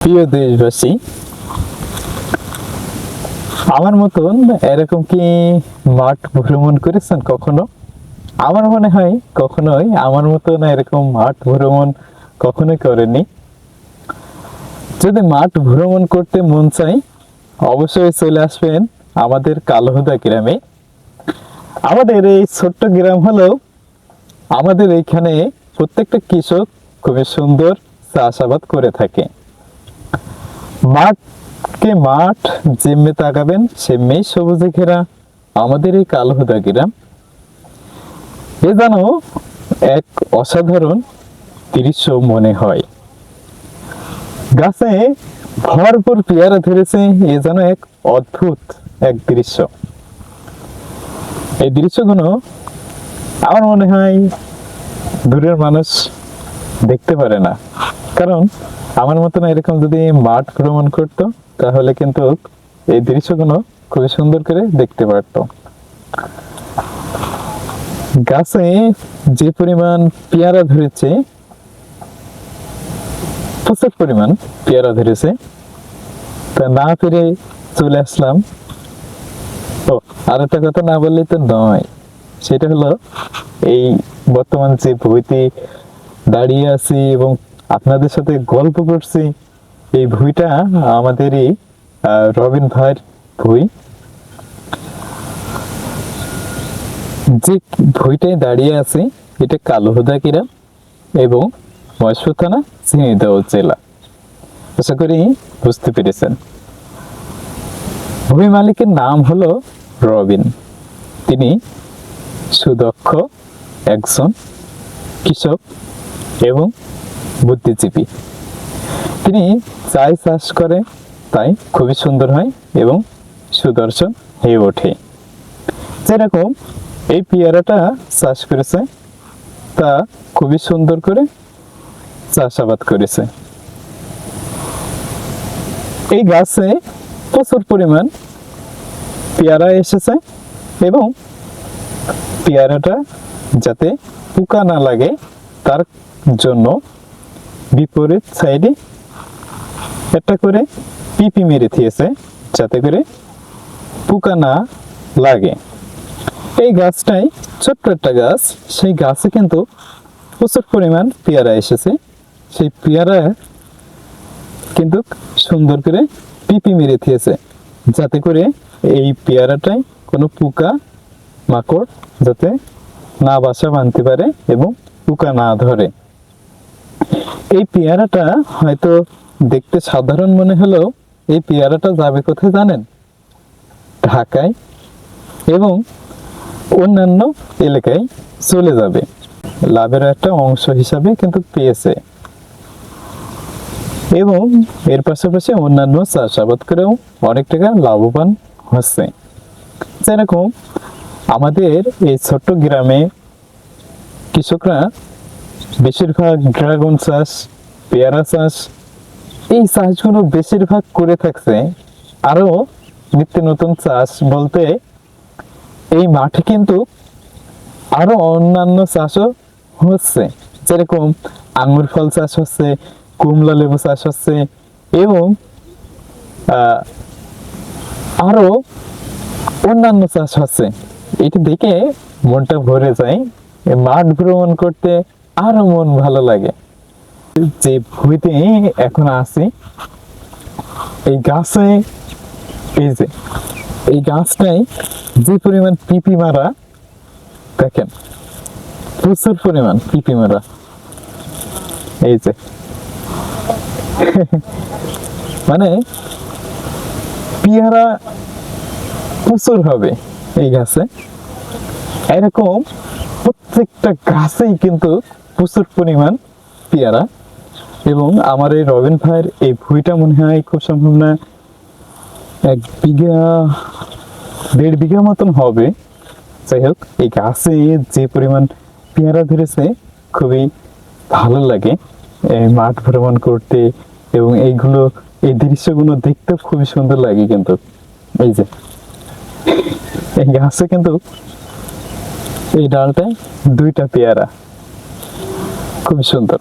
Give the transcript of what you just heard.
প্রিয় দেশবাসী, আমার মতন এরকম কি মাঠ ভ্রমণ করেছেন কখনো? আমার মনে হয় কখনোই আমার মতন এরকম মাঠ ভ্রমণ কখনোই করেনি। যদি মাঠ ভ্রমণ করতে মন চাই, অবশ্যই চলে আসবেন আমাদের কালহুদা গ্রামে। আমাদের এই ছোট্ট গ্রাম হলো, আমাদের এইখানে প্রত্যেকটা কৃষক খুবই সুন্দর চাষাবাদ করে থাকে। মাঠ যেমনি তাকাবেন সেমনি সবুজে ঘেরা আমাদের এই কালহুদা গ্রাম। এ যেন এক অসাধারণ দৃশ্য মনে হয়। গাছে ভরপুর পেয়ারা ধরেছে, এ যেন এক অদ্ভুত এক দৃশ্য। এই দৃশ্যগুলো আমার মনে হয় দূরের মানুষ দেখতে পারে না, কারণ আমার মতন এরকম যদি মাঠ ভ্রমণ করতো তাহলে কিন্তু এই দৃশ্যগুলো খুবই সুন্দর করে দেখতে পারত। গাছে যে পরিমাণ পেয়ারা ধরেছে, প্রচুর পরিমাণ পেয়ারা ধরেছে, তা না পেরে চলে আসলাম। ও, আর একটা কথা না বললেই তো নয়, সেটা হলো এই বর্তমান যে ভুঁইতে দাঁড়িয়ে আছি এবং আপনাদের সাথে গল্প করছি, এই ভুঁইটা আমাদেরই রবিন ভাইয়ের ভুঁই। যে ভুঁইটায় দাঁড়িয়ে আছে এটা কালহুদা গ্রাম এবং মহেশপুর থানা, ঝিনাইদহ জেলা। আশা করি বুঝতে পেরেছেন। ভূমি মালিকের নাম হলো রবিন। তিনি সুদক্ষ একজন কৃষক এবং বুদ্ধিজীবী। তিনি যাই চাষ করে তাই খুবই সুন্দর হয় এবং সুদর্শন হয়ে ওঠে। যেরকম এই পেয়ারাটা চাষ করেছে, তা খুবই সুন্দর করে চাষাবাদ করেছে। এই গাছে প্রচুর পরিমাণ পেয়ারা এসেছে এবং পেয়ারাটা যাতে পোকা না লাগে তার জন্য বিপরীত সাইডে একটা করে পিপি মেরে দিয়েছে, যাতে করে পোকা না লাগে। এই গাছটাই ছোট্ট একটা গাছ, সেই গাছে কিন্তু প্রচুর পরিমাণ পেয়ারা এসেছে। সেই পেয়ারা কিন্তু সুন্দর করে পিপি মেরে দিয়েছে, যাতে করে এই পেয়ারাটাই কোনো পোকা মাকড় যাতে না বাসা বাঁধতে পারে এবং পোকা না ধরে। এই পেয়ারাটা হয়তো দেখতে সাধারণ মনে হলেও এই পেয়ারাটা যাবে কোথায় জানেন? ঢাকায় এবং অন্যান্য এলাকায় চলে যাবে। লাভের একটা অংশ হিসাবে কিন্তু পেয়েছে এবং এর পাশাপাশি অন্যান্য চাষাবাদ করেও অনেক টাকা লাভবান হচ্ছে। যেরকম আমাদের এই ছোট্ট গ্রামে কৃষকরা বেশিরভাগ ড্রাগন চাষ, পেয়ারা চাষ, এই চাষগুলো বেশিরভাগ করে থাকছে। আরো নিত্য নতুন চাষ বলতে এই মাঠে কিন্তু আরো অন্যান্য চাষও হচ্ছে। যেরকম আঙ্গুর ফল চাষ হচ্ছে, কমলা লেবু চাষ হচ্ছে এবং আরো অন্যান্য চাষ হচ্ছে। এটা দেখে মনটা ভরে যায়। মাঠ ভ্রমণ করতে আরো মন ভালো লাগে। যে ভুঁইতে এখন আছি, এই গাছে, এই যে এই গাছটাই যে পরিমাণ পিপি মারা, দেখেন প্রচুর পরিমাণ পিপি মারা। এই যে মানে পেয়ারা প্রচুর হবে এই গাছে। এরকম প্রত্যেকটা গাছেই কিন্তু প্রচুর পরিমাণ পেয়ারা। এবং আমার এই রবিন ভাইয়ের এই ভুঁইটা মনে হয় খুব সম্ভব না 1-1.5 বিঘা মতন হবে। যাই হোক, এই গাছে যে পরিমাণ পেয়ারা ধরেছে খুবই ভালো লাগে এই মাঠ ভ্রমণ করতে এবং এই দৃশ্যগুলো দেখতে খুবই সুন্দর লাগে। কিন্তু এই যে এই গাছে কিন্তু এই ডালটায় 2টা পেয়ারা, খুবই সুন্দর।